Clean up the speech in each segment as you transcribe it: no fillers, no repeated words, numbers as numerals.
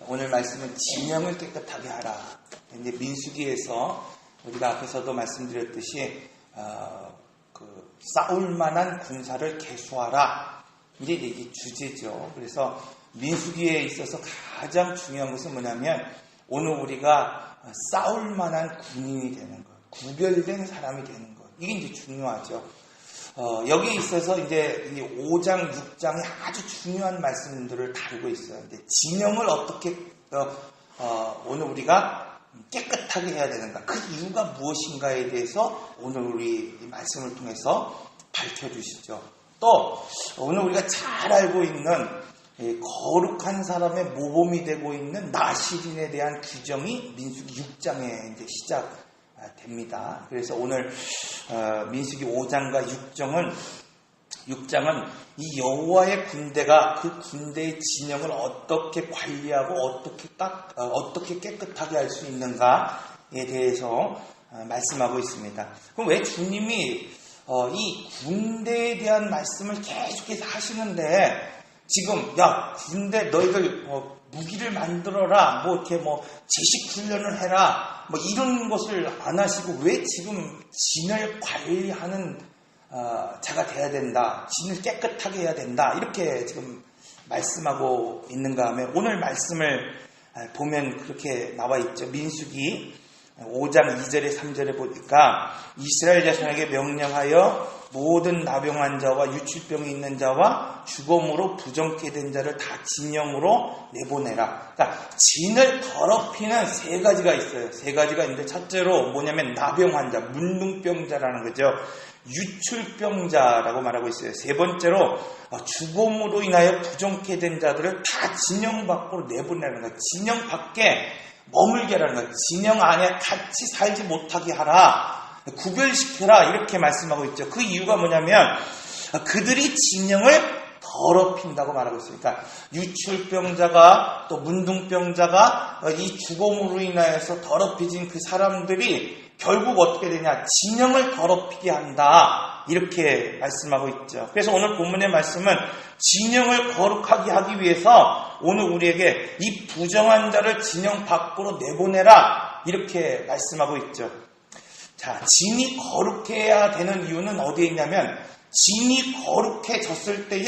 오늘 말씀은 진영을 깨끗하게 하라. 이제 민수기에서 우리가 앞에서도 말씀드렸듯이 싸울 만한 군사를 계수하라. 이제 이게 주제죠. 그래서 민수기에 있어서 가장 중요한 것은 뭐냐면 오늘 우리가 싸울 만한 군인이 되는 것, 구별된 사람이 되는 것. 이게 이제 중요하죠. 여기에 있어서 이제 5장, 6장에 아주 중요한 말씀들을 다루고 있어요. 이제 진영을 어떻게 오늘 우리가 깨끗하게 해야 되는가, 그 이유가 무엇인가에 대해서 오늘 우리 이 말씀을 통해서 밝혀주시죠. 또 오늘 우리가 잘 알고 있는 거룩한 사람의 모범이 되고 있는 나실인에 대한 규정이 민수기 6장에 이제 시작됩니다. 그래서 오늘 민수기 5장과 6장은 이 여호와의 군대가 그 군대의 진영을 어떻게 관리하고 어떻게 깨끗하게 할 수 있는가에 대해서 말씀하고 있습니다. 그럼 왜 주님이 이 군대에 대한 말씀을 계속해서 하시는데 지금 군대 너희들 무기를 만들어라, 이렇게 제식 훈련을 해라, 이런 것을 안 하시고 왜 지금 진을 관리하는 자가 돼야 된다, 진을 깨끗하게 해야 된다, 이렇게 지금 말씀하고 있는가 하면 오늘 말씀을 보면 그렇게 나와 있죠. 민수기 5장 2절에 3절에 보니까 이스라엘 자손에게 명령하여 모든 나병한 자와 유출병이 있는 자와 죽음으로 부정케 된 자를 다 진영으로 내보내라. 그러니까 진을 더럽히는 세 가지가 있어요. 세 가지가 있는데 첫째로 뭐냐면 나병 환자, 문둥병자라는 거죠. 유출병자라고 말하고 있어요. 세 번째로 죽음으로 인하여 부정케 된 자들을 다 진영 밖으로 내보내라는 거예요. 진영 밖에 머물게 하라는 거예요. 진영 안에 같이 살지 못하게 하라. 구별시켜라. 이렇게 말씀하고 있죠. 그 이유가 뭐냐면 그들이 진영을 더럽힌다고 말하고 있어요. 그러니까 유출병자가 또 문둥병자가 이 죽음으로 인하여서 더럽혀진 그 사람들이 결국 어떻게 되냐, 진영을 더럽히게 한다, 이렇게 말씀하고 있죠. 그래서 오늘 본문의 말씀은 진영을 거룩하게 하기 위해서 오늘 우리에게 이 부정한 자를 진영 밖으로 내보내라, 이렇게 말씀하고 있죠. 자, 진이 거룩해야 되는 이유는 어디에 있냐면 진이 거룩해졌을 때에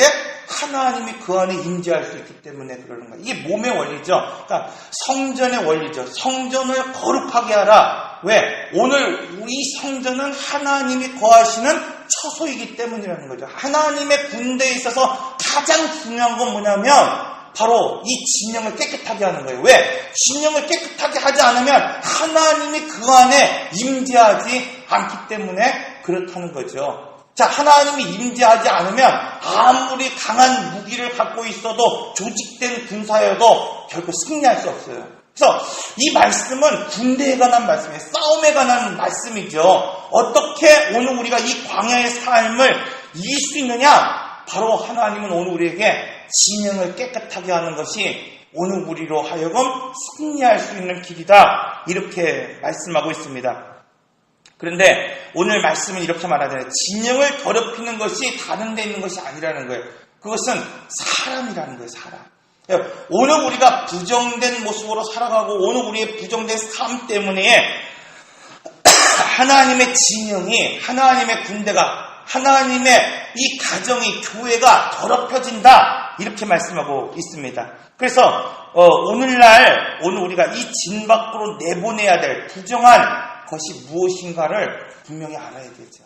하나님이 그 안에 임재할 수 있기 때문에 그러는 거예요. 이게 몸의 원리죠. 그러니까 성전의 원리죠. 성전을 거룩하게 하라. 왜? 오늘 우리 성전은 하나님이 거하시는 처소이기 때문이라는 거죠. 하나님의 군대에 있어서 가장 중요한 건 뭐냐면 바로 이 진영을 깨끗하게 하는 거예요. 왜? 진영을 깨끗하게 하지 않으면 하나님이 그 안에 임재하지 않기 때문에 그렇다는 거죠. 자, 하나님이 임재하지 않으면 아무리 강한 무기를 갖고 있어도 조직된 군사여도 결코 승리할 수 없어요. 그래서 이 말씀은 군대에 관한 말씀이에요. 싸움에 관한 말씀이죠. 어떻게 오늘 우리가 이 광야의 삶을 이길 수 있느냐? 바로 하나님은 오늘 우리에게 진영을 깨끗하게 하는 것이 오늘 우리로 하여금 승리할 수 있는 길이다, 이렇게 말씀하고 있습니다. 그런데 오늘 말씀은 이렇게 말하잖아요. 진영을 더럽히는 것이 다른 데 있는 것이 아니라는 거예요. 그것은 사람이라는 거예요. 사람. 오늘 우리가 부정된 모습으로 살아가고 오늘 우리의 부정된 삶 때문에 하나님의 진영이, 하나님의 군대가, 하나님의 이 가정이, 교회가 더럽혀진다, 이렇게 말씀하고 있습니다. 그래서 오늘 우리가 이 진 밖으로 내보내야 될 부정한 것이 무엇인가를 분명히 알아야 되죠.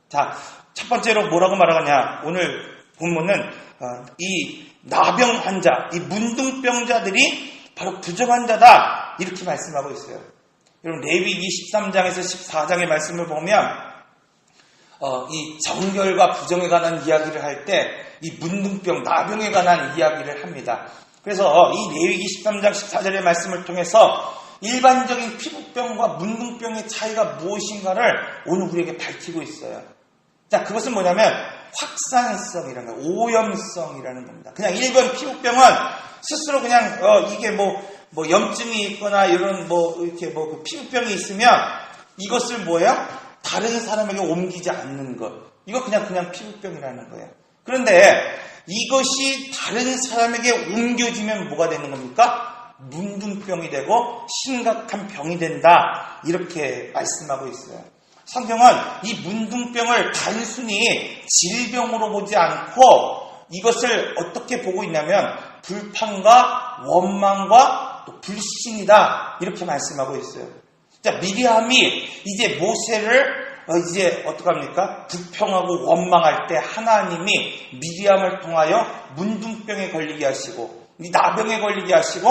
자, 첫 번째로 뭐라고 말하느냐, 오늘 본문은 이 나병 환자, 이 문둥병자들이 바로 부정한 자다, 이렇게 말씀하고 있어요. 여러분, 레위기 13장에서 14장의 말씀을 보면 이 정결과 부정에 관한 이야기를 할 때 이 문둥병, 나병에 관한 이야기를 합니다. 그래서 이 레위기 13장 14절의 말씀을 통해서 일반적인 피부병과 문둥병의 차이가 무엇인가를 오늘 우리에게 밝히고 있어요. 자, 그것은 뭐냐면 확산성이라는 거예요. 오염성이라는 겁니다. 그냥 일반 피부병은 스스로 그냥 이게 염증이 있거나 이런 이렇게 그 피부병이 있으면 이것을 다른 사람에게 옮기지 않는 것. 이거 그냥 피부병이라는 거예요. 그런데 이것이 다른 사람에게 옮겨지면 뭐가 되는 겁니까? 문둥병이 되고 심각한 병이 된다. 이렇게 말씀하고 있어요. 성경은 이 문둥병을 단순히 질병으로 보지 않고 이것을 어떻게 보고 있냐면 불판과 원망과 또 불신이다. 이렇게 말씀하고 있어요. 자, 미리암이 이제 모세를 이제 어떡합니까? 불평하고 원망할 때 하나님이 미리암을 통하여 문둥병에 걸리게 하시고 나병에 걸리게 하시고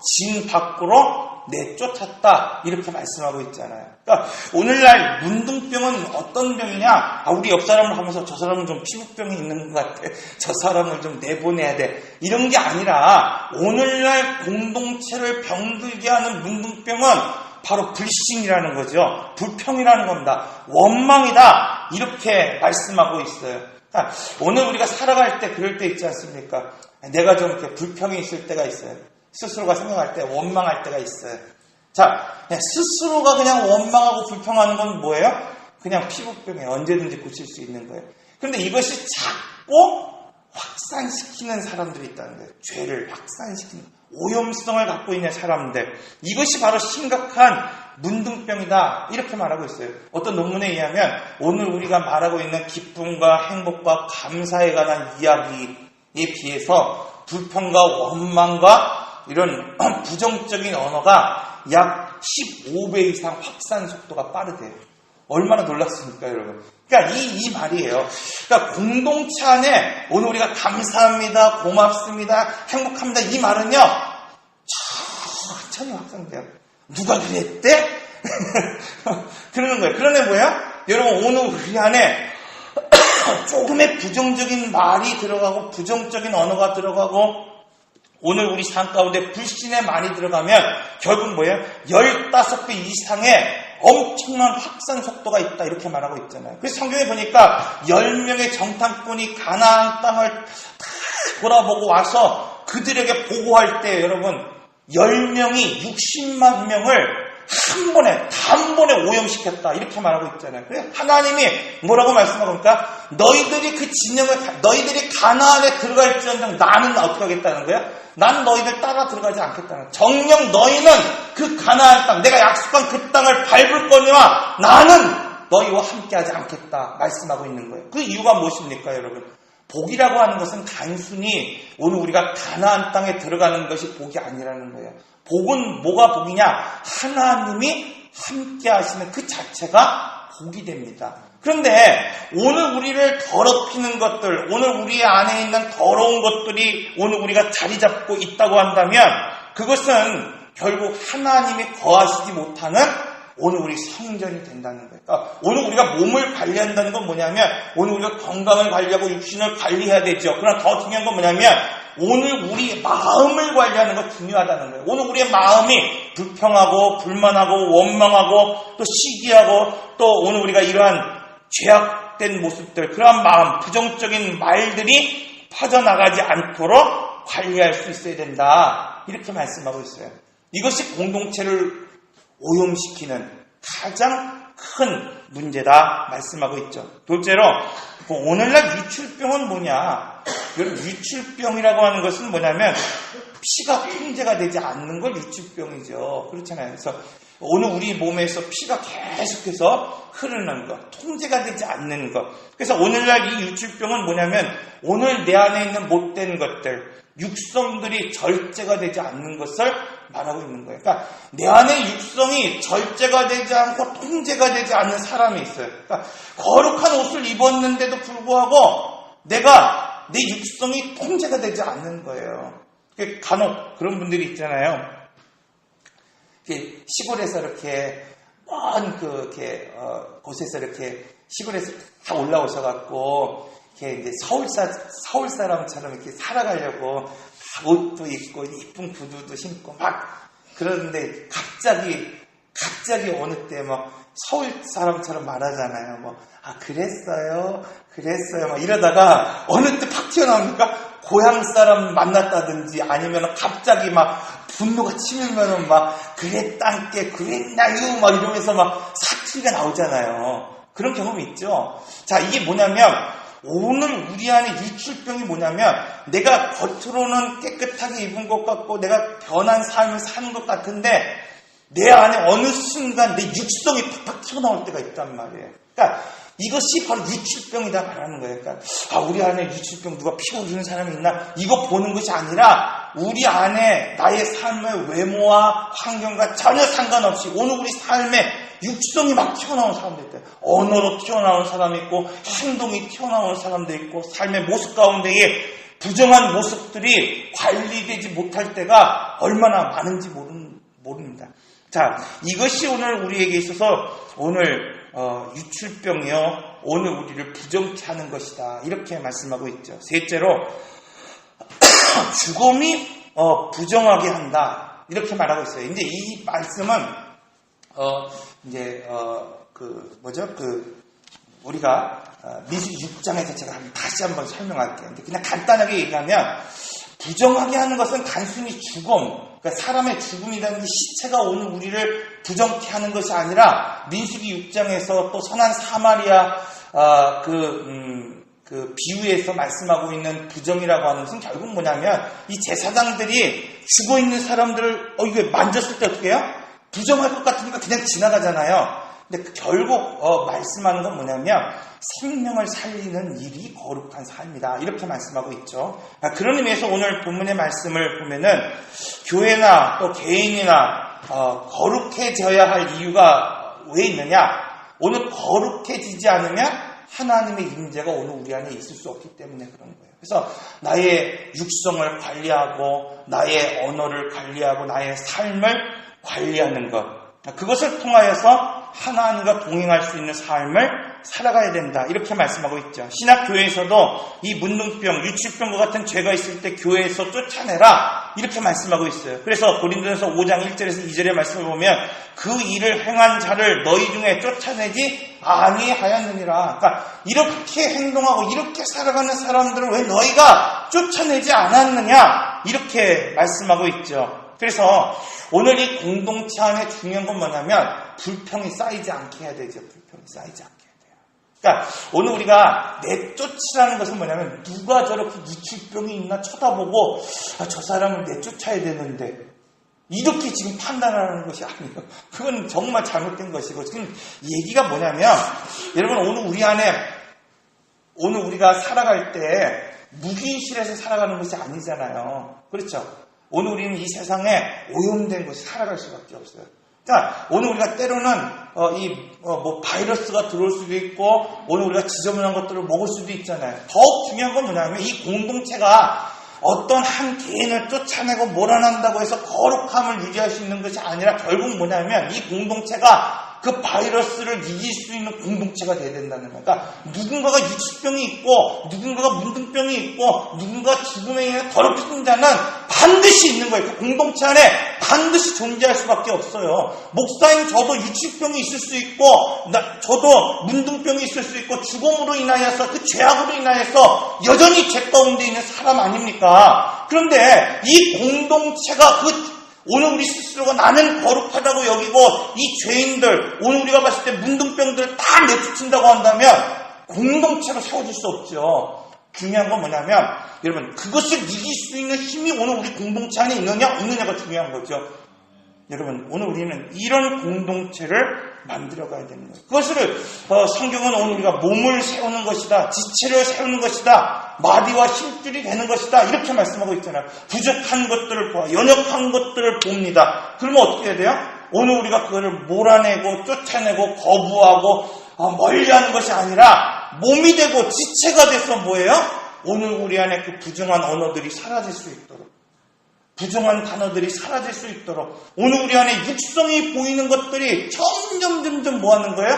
진 밖으로 내쫓았다. 이렇게 말씀하고 있잖아요. 그러니까 오늘날 문둥병은 어떤 병이냐? 우리 옆 사람을 하면서 저 사람은 좀 피부병이 있는 것 같아. 저 사람을 좀 내보내야 돼. 이런 게 아니라 오늘날 공동체를 병들게 하는 문둥병은 바로 불신이라는 거죠. 불평이라는 겁니다. 원망이다. 이렇게 말씀하고 있어요. 그러니까 오늘 우리가 살아갈 때 그럴 때 있지 않습니까? 내가 좀 이렇게 불평이 있을 때가 있어요. 스스로가 생각할 때 원망할 때가 있어요. 자, 그냥 스스로가 그냥 원망하고 불평하는 건 뭐예요? 그냥 피부병에 언제든지 고칠 수 있는 거예요. 그런데 이것이 자꾸 확산시키는 사람들이 있다는 거예요. 죄를 확산시키는 오염성을 갖고 있는 사람들. 이것이 바로 심각한 문둥병이다. 이렇게 말하고 있어요. 어떤 논문에 의하면 오늘 우리가 말하고 있는 기쁨과 행복과 감사에 관한 이야기에 비해서 불평과 원망과 이런 부정적인 언어가 약 15배 이상 확산 속도가 빠르대요. 얼마나 놀랐습니까, 여러분? 그러니까 이 말이에요. 그러니까 공동체 안에 오늘 우리가 감사합니다, 고맙습니다, 행복합니다. 이 말은요, 천천히 확산돼요. 누가 그랬대? 그러는 거예요. 그러네 뭐예요? 여러분, 오늘 우리 안에 조금의 부정적인 말이 들어가고 부정적인 언어가 들어가고 오늘 우리 삶 가운데 불신에 많이 들어가면 결국 뭐예요? 15배 이상의 엄청난 확산 속도가 있다. 이렇게 말하고 있잖아요. 그래서 성경에 보니까 10명의 정탐꾼이 가나안 땅을 다 돌아보고 와서 그들에게 보고할 때 여러분 10명이 60만 명을 단번에 오염시켰다. 이렇게 말하고 있잖아요. 그래서 하나님이 뭐라고 말씀하니까 너희들이 가나안에 들어갈지언정 나는 어떻게 하겠다는 거야? 난 너희들 따라 들어가지 않겠다는 거야. 정녕 너희는 그 가나안 땅, 내가 약속한 그 땅을 밟을 거니와 나는 너희와 함께하지 않겠다. 말씀하고 있는 거예요. 그 이유가 무엇입니까, 여러분? 복이라고 하는 것은 단순히 오늘 우리가 가나안 땅에 들어가는 것이 복이 아니라는 거예요. 복은 뭐가 복이냐? 하나님이 함께 하시는 그 자체가 복이 됩니다. 그런데 오늘 우리를 더럽히는 것들, 오늘 우리 안에 있는 더러운 것들이 오늘 우리가 자리 잡고 있다고 한다면 그것은 결국 하나님이 거하시지 못하는 오늘 우리 성전이 된다는 거예요. 그러니까 오늘 우리가 몸을 관리한다는 건 뭐냐면 오늘 우리가 건강을 관리하고 육신을 관리해야 되죠. 그러나 더 중요한 건 뭐냐면 오늘 우리 마음을 관리하는 거 중요하다는 거예요. 오늘 우리의 마음이 불평하고 불만하고 원망하고 또 시기하고 또 오늘 우리가 이러한 죄악된 모습들, 그러한 마음, 부정적인 말들이 퍼져나가지 않도록 관리할 수 있어야 된다. 이렇게 말씀하고 있어요. 이것이 공동체를 오염시키는 가장 큰 문제다 말씀하고 있죠. 둘째로 오늘날 유출병은 뭐냐? 유출병이라고 하는 것은 뭐냐면 피가 통제가 되지 않는 걸 유출병이죠. 그렇잖아요. 그래서 오늘 우리 몸에서 피가 계속해서 흐르는 것, 통제가 되지 않는 것. 그래서 오늘날 이 유출병은 뭐냐면 오늘 내 안에 있는 못된 것들, 육성들이 절제가 되지 않는 것을 말하고 있는 거예요. 그러니까 내 안에 육성이 절제가 되지 않고 통제가 되지 않는 사람이 있어요. 그러니까 거룩한 옷을 입었는데도 불구하고 내가 내 육성이 통제가 되지 않는 거예요. 간혹 그런 분들이 있잖아요. 시골에서 이렇게 먼 곳에서 이렇게 시골에서 다 올라오셔갖고 이렇게 이제 서울 사람처럼 이렇게 살아가려고 옷도 입고 이쁜 구두도 신고 막 그러는데 갑자기 어느 때 막 서울 사람처럼 말하잖아요. 그랬어요 막 이러다가 어느 때 팍 튀어나오니까 고향 사람 만났다든지 아니면 갑자기 막 분노가 치밀면은 막 그랬단께 그랬나요 막 이러면서 막 사투리가 나오잖아요. 그런 경험이 있죠. 자, 이게 뭐냐면 오늘 우리 안에 유출병이 뭐냐면 내가 겉으로는 깨끗하게 입은 것 같고 내가 변한 삶을 사는 것 같은데 내 안에 어느 순간 내 육성이 팍팍 튀어나올 때가 있단 말이에요. 그러니까 이것이 바로 유출병이다 말하는 거예요. 그러니까 우리 안에 유출병 누가 피고 오르는 사람이 있나? 이거 보는 것이 아니라 우리 안에 나의 삶의 외모와 환경과 전혀 상관없이 오늘 우리 삶에 육성이 막 튀어나오는 사람도 있대요. 언어로 튀어나오는 사람이 있고 행동이 튀어나오는 사람도 있고 삶의 모습 가운데에 부정한 모습들이 관리되지 못할 때가 얼마나 많은지 모릅니다. 자, 이것이 오늘 우리에게 있어서 오늘 유출병이요 오늘 우리를 부정케 하는 것이다 이렇게 말씀하고 있죠. 셋째로 죽음이 부정하게 한다 이렇게 말하고 있어요. 이제 이 말씀은 우리가 민수기 6장에서 제가 다시 한번 설명할게요. 근데 그냥 간단하게 얘기하면 부정하게 하는 것은 단순히 죽음, 그러니까 사람의 죽음이라는 게 시체가 오늘 우리를 부정케 하는 것이 아니라 민수기 6장에서 또 선한 사마리아 그 비유에서 말씀하고 있는 부정이라고 하는 것은 결국 뭐냐면 이 제사장들이 죽어있는 사람들을 이게 만졌을 때 어떻게 해요? 부정할 것 같으니까 그냥 지나가잖아요. 근데 결국 말씀하는 건 뭐냐면 생명을 살리는 일이 거룩한 삶이다 이렇게 말씀하고 있죠. 그런 의미에서 오늘 본문의 말씀을 보면은 교회나 또 개인이나 거룩해져야 할 이유가 왜 있느냐? 오늘 거룩해지지 않으면 하나님의 임재가 오늘 우리 안에 있을 수 없기 때문에 그런 거예요. 그래서 나의 육성을 관리하고 나의 언어를 관리하고 나의 삶을 관리하는 것, 그것을 통하여서 하나님과 동행할 수 있는 삶을 살아가야 된다 이렇게 말씀하고 있죠. 신학교회에서도 이 문둥병, 유출병과 같은 죄가 있을 때 교회에서 쫓아내라 이렇게 말씀하고 있어요. 그래서 고린도전서 5장 1절에서 2절의 말씀을 보면 그 일을 행한 자를 너희 중에 쫓아내지 아니하였느니라. 그러니까 이렇게 행동하고 이렇게 살아가는 사람들을 왜 너희가 쫓아내지 않았느냐 이렇게 말씀하고 있죠. 그래서 오늘 이 공동체 안에 중요한 건 뭐냐면 불평이 쌓이지 않게 해야 되죠. 불평이 쌓이지 않게 해야 돼요. 그러니까 오늘 우리가 내쫓으라는 것은 뭐냐면 누가 저렇게 유출병이 있나 쳐다보고 저 사람을 내쫓아야 되는데 이렇게 지금 판단하는 것이 아니에요. 그건 정말 잘못된 것이고 지금 얘기가 뭐냐면 여러분 오늘 우리가 살아갈 때 무기실에서 살아가는 것이 아니잖아요. 그렇죠? 오늘 우리는 이 세상에 오염된 것이 살아갈 수밖에 없어요. 자, 오늘 우리가 때로는 바이러스가 들어올 수도 있고 오늘 우리가 지저분한 것들을 먹을 수도 있잖아요. 더욱 중요한 건 뭐냐면 이 공동체가 어떤 한 개인을 쫓아내고 몰아낸다고 해서 거룩함을 유지할 수 있는 것이 아니라 결국 뭐냐면 이 공동체가 그 바이러스를 이길 수 있는 공동체가 돼야 된다는 거예요. 그러니까 누군가가 유치병이 있고 누군가가 문둥병이 있고 누군가 죽음에 의해 더럽혀진 자는 반드시 있는 거예요. 그 공동체 안에 반드시 존재할 수밖에 없어요. 목사님 저도 유치병이 있을 수 있고 저도 문둥병이 있을 수 있고 죽음으로 인하여서 그 죄악으로 인하여서 여전히 죄 가운데 있는 사람 아닙니까? 그런데 이 공동체가 오늘 우리 스스로가 나는 거룩하다고 여기고 이 죄인들 오늘 우리가 봤을 때 문둥병들을 다 내쫓는다고 한다면 공동체로 세워질 수 없죠. 중요한 건 뭐냐면 여러분 그것을 이길 수 있는 힘이 오늘 우리 공동체 안에 있느냐 없느냐가 중요한 거죠. 여러분 오늘 우리는 이런 공동체를 만들어가야 되는 거예요. 그것을 성경은 오늘 우리가 몸을 세우는 것이다. 지체를 세우는 것이다. 마디와 힘줄이 되는 것이다. 이렇게 말씀하고 있잖아요. 부족한 것들을 보아 연약한 것들을 봅니다. 그러면 어떻게 해야 돼요? 오늘 우리가 그거를 몰아내고 쫓아내고 거부하고 멀리하는 것이 아니라 몸이 되고 지체가 돼서 뭐예요? 오늘 우리 안에 그 부정한 언어들이 사라질 수 있도록 부정한 단어들이 사라질 수 있도록 오늘 우리 안에 육성이 보이는 것들이 점점 뭐하는 거예요?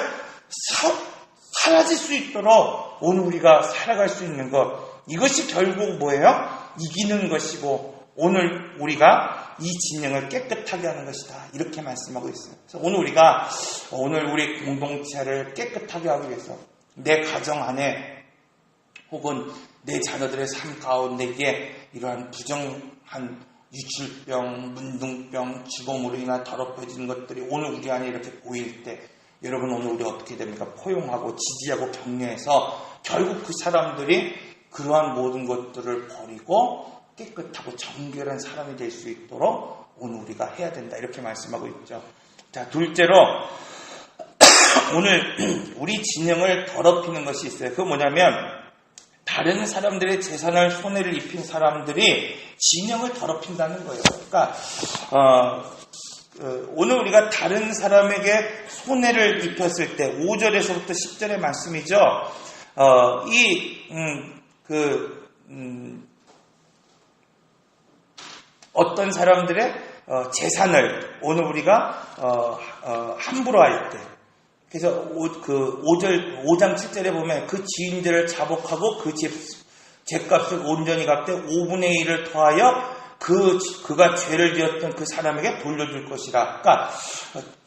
사라질 수 있도록 오늘 우리가 살아갈 수 있는 것 이것이 결국 뭐예요? 이기는 것이고 오늘 우리가 이 진영을 깨끗하게 하는 것이다 이렇게 말씀하고 있어요. 그래서 오늘 우리 공동체를 깨끗하게 하기 위해서 내 가정 안에 혹은 내 자녀들의 삶 가운데에 이러한 부정한 유출병, 문둥병, 죽음으로 인한 더럽혀진 것들이 오늘 우리 안에 이렇게 보일 때 여러분 오늘 우리 어떻게 됩니까? 포용하고 지지하고 격려해서 결국 그 사람들이 그러한 모든 것들을 버리고 깨끗하고 정결한 사람이 될 수 있도록 오늘 우리가 해야 된다. 이렇게 말씀하고 있죠. 자, 둘째로 오늘 우리 진영을 더럽히는 것이 있어요. 그건 뭐냐면 다른 사람들의 재산을 손해를 입힌 사람들이 진영을 더럽힌다는 거예요. 그러니까 오늘 우리가 다른 사람에게 손해를 입혔을 때 5절에서부터 10절의 말씀이죠. 어떤 사람들의 재산을 오늘 우리가 함부로 할 때, 그래서 5장 7절에 보면 그 지인들을 자복하고 그 죗값을 온전히 갚되 5분의 1을 더하여 그가 죄를 지었던 그 사람에게 돌려줄 것이라. 그러니까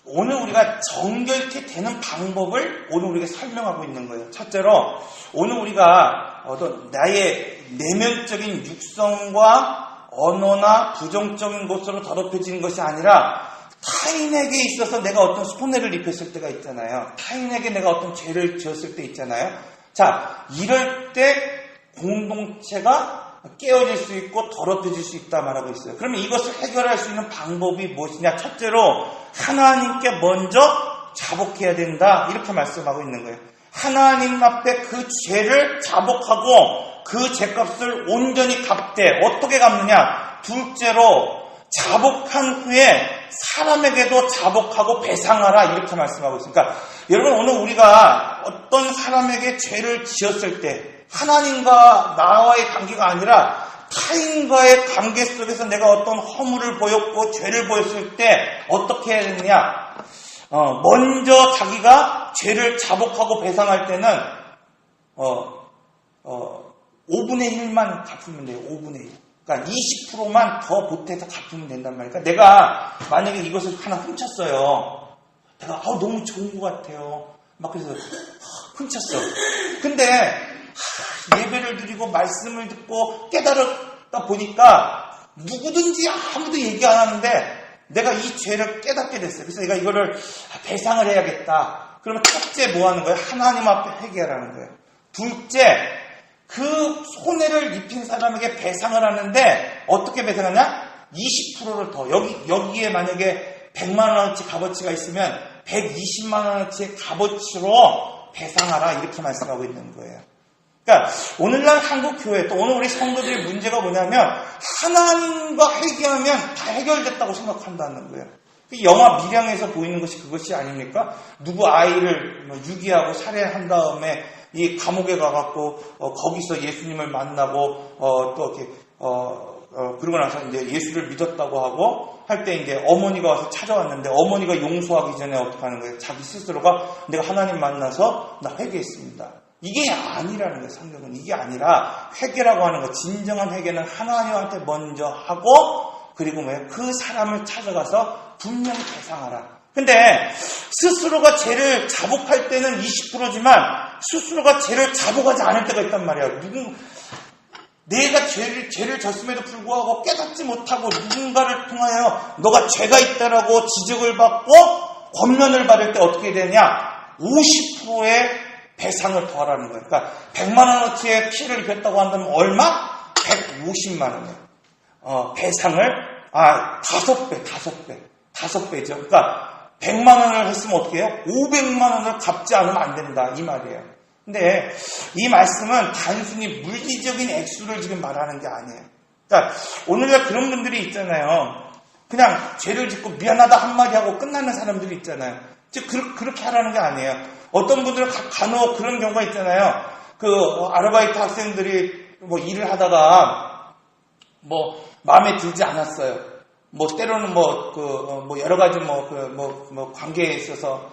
오늘 우리가 정결케 되는 방법을 오늘 우리가 설명하고 있는 거예요. 첫째로 오늘 우리가 어떤 나의 내면적인 육성과 언어나 부정적인 것으로 더럽혀지는 것이 아니라 타인에게 있어서 내가 어떤 손해를 입혔을 때가 있잖아요. 타인에게 내가 어떤 죄를 지었을 때 있잖아요. 자, 이럴 때 공동체가 깨어질 수 있고 더럽혀질 수 있다 말하고 있어요. 그러면 이것을 해결할 수 있는 방법이 무엇이냐? 첫째로 하나님께 먼저 자복해야 된다. 이렇게 말씀하고 있는 거예요. 하나님 앞에 그 죄를 자복하고 그 죄값을 온전히 갚되 어떻게 갚느냐? 둘째로 자복한 후에 사람에게도 자복하고 배상하라. 이렇게 말씀하고 있으니까 여러분 오늘 우리가 어떤 사람에게 죄를 지었을 때 하나님과 나와의 관계가 아니라 타인과의 관계 속에서 내가 어떤 허물을 보였고 죄를 보였을 때 어떻게 해야 되느냐? 먼저 자기가 죄를 자복하고 배상할 때는 5분의 1만 갚으면 돼요. 5분의 1. 그러니까 20%만 더 보태서 갚으면 된단 말이에요. 그러니까 내가 만약에 이것을 하나 훔쳤어요. 내가 너무 좋은 것 같아요. 막 그래서 훔쳤어. 근데 예배를 드리고 말씀을 듣고 깨달았다 보니까 누구든지 아무도 얘기 안 하는데 내가 이 죄를 깨닫게 됐어요. 그래서 내가 이거를 배상을 해야겠다. 그러면 첫째 뭐 하는 거예요? 하나님 앞에 회개하라는 거예요. 둘째, 그 손해를 입힌 사람에게 배상을 하는데 어떻게 배상하냐? 20%를 더. 여기에 만약에 100만 원어치 값어치가 있으면 120만 원어치의 값어치로 배상하라. 이렇게 말씀하고 있는 거예요. 그러니까 오늘날 한국 교회 또 오늘 우리 성도들의 문제가 뭐냐면 하나님과 회개하면 다 해결됐다고 생각한다는 거예요. 영화 밀양에서 보이는 것이 그것이 아닙니까? 누구 아이를 유기하고 살해한 다음에 이 감옥에 가갖고 거기서 예수님을 만나고 또 이렇게 그러고 나서 이제 예수를 믿었다고 하고 할 때 이제 어머니가 와서 찾아왔는데 어머니가 용서하기 전에 어떻게 하는 거예요? 자기 스스로가 내가 하나님 만나서 나 회개했습니다. 이게 아니라는 거예요. 성경은 이게 아니라 회개라고 하는 거, 진정한 회개는 하나님한테 먼저 하고 그리고 뭐예요? 그 사람을 찾아가서 분명히 배상하라. 근데 스스로가 죄를 자복할 때는 20%지만 스스로가 죄를 자복하지 않을 때가 있단 말이에요. 내가 죄를 졌음에도 불구하고 깨닫지 못하고 누군가를 통하여 너가 죄가 있다라고 지적을 받고 권면을 받을 때 어떻게 되냐? 50%의 배상을 더하라는 거예요. 그러니까 100만 원어치의 피해를 입혔다고 한다면 얼마? 150만 원이에요. 배상을 5배죠. 그러니까 100만 원을 했으면 어떻게 해요? 500만 원을 갚지 않으면 안 된다 이 말이에요. 근데 이 말씀은 단순히 물리적인 액수를 지금 말하는 게 아니에요. 그러니까 오늘날 그런 분들이 있잖아요. 그냥 죄를 짓고 미안하다 한마디 하고 끝나는 사람들이 있잖아요. 즉 그렇게 하라는 게 아니에요. 어떤 분들은 간혹 그런 경우가 있잖아요. 아르바이트 학생들이 일을 하다가 마음에 들지 않았어요. 때로는 여러 가지 관계에 있어서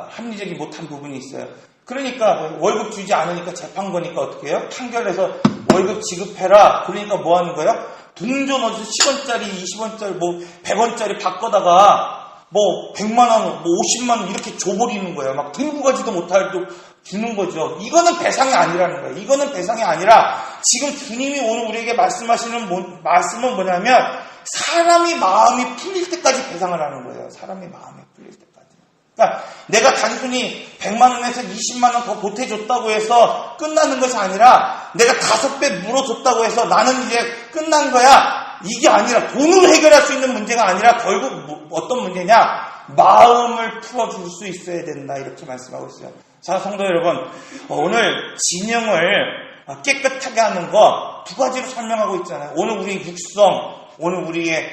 합리적이 못한 부분이 있어요. 그러니까 월급 주지 않으니까 재판거니까 어떻게 해요? 판결해서 월급 지급해라. 그러니까 뭐 하는 거예요? 돈 좀 어디서 10원짜리, 20원짜리, 100원짜리 바꿔다가 100만 원, 50만 원 이렇게 줘버리는 거예요. 막 들고 가지도 못하고 주는 거죠. 이거는 배상이 아니라는 거예요. 이거는 배상이 아니라 지금 주님이 오늘 우리에게 말씀하시는 말씀은 뭐냐면 사람이 마음이 풀릴 때까지 배상을 하는 거예요. 사람이 마음이 풀릴 때까지. 그러니까 내가 단순히 100만 원에서 20만 원 더 보태줬다고 해서 끝나는 것이 아니라 내가 5배 물어줬다고 해서 나는 이제 끝난 거야. 이게 아니라 돈으로 해결할 수 있는 문제가 아니라 결국 어떤 문제냐? 마음을 풀어줄 수 있어야 된다. 이렇게 말씀하고 있어요. 자, 성도 여러분, 오늘 진영을 깨끗하게 하는 거 2가지로 설명하고 있잖아요. 오늘 우리 육성, 오늘 우리의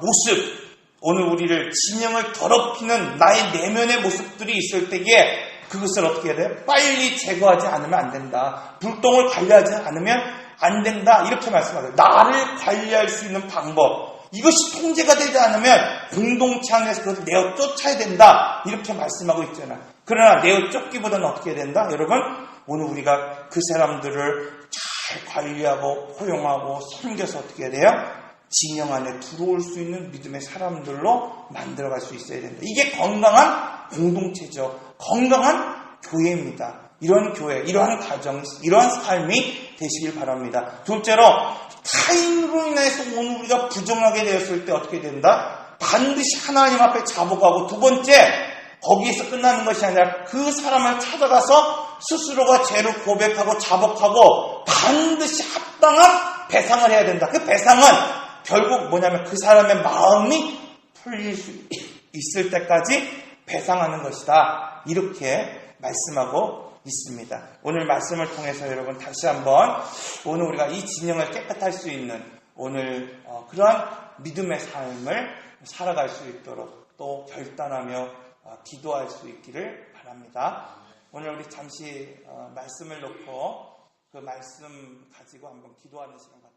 모습, 오늘 우리를 진영을 더럽히는 나의 내면의 모습들이 있을 때에 그것을 어떻게 해야 돼요? 빨리 제거하지 않으면 안 된다. 불똥을 관리하지 않으면 안 된다. 이렇게 말씀하세요. 나를 관리할 수 있는 방법. 이것이 통제가 되지 않으면 공동체 안에서 그것을 내어 쫓아야 된다. 이렇게 말씀하고 있잖아요. 그러나 내어 쫓기보다는 어떻게 해야 된다? 여러분, 오늘 우리가 그 사람들을 잘 관리하고 포용하고 섬겨서 어떻게 해야 돼요? 진영 안에 들어올 수 있는 믿음의 사람들로 만들어갈 수 있어야 된다. 이게 건강한 공동체죠. 건강한 교회입니다. 이런 교회, 이러한 가정, 이러한 삶이 되시길 바랍니다. 둘째로, 타인으로 인해서 오늘 우리가 부정하게 되었을 때 어떻게 된다? 반드시 하나님 앞에 자복하고, 두 번째, 거기에서 끝나는 것이 아니라 그 사람을 찾아가서 스스로가 죄를 고백하고 자복하고 반드시 합당한 배상을 해야 된다. 그 배상은 결국 뭐냐면 그 사람의 마음이 풀릴 수 있을 때까지 배상하는 것이다. 이렇게 말씀하고 있습니다. 오늘 말씀을 통해서 여러분 다시 한번 오늘 우리가 이 진영을 깨끗할 수 있는 오늘 그러한 믿음의 삶을 살아갈 수 있도록 또 결단하며 기도할 수 있기를 바랍니다. 오늘 우리 잠시 말씀을 놓고 그 말씀 가지고 한번 기도하는 시간 갖도록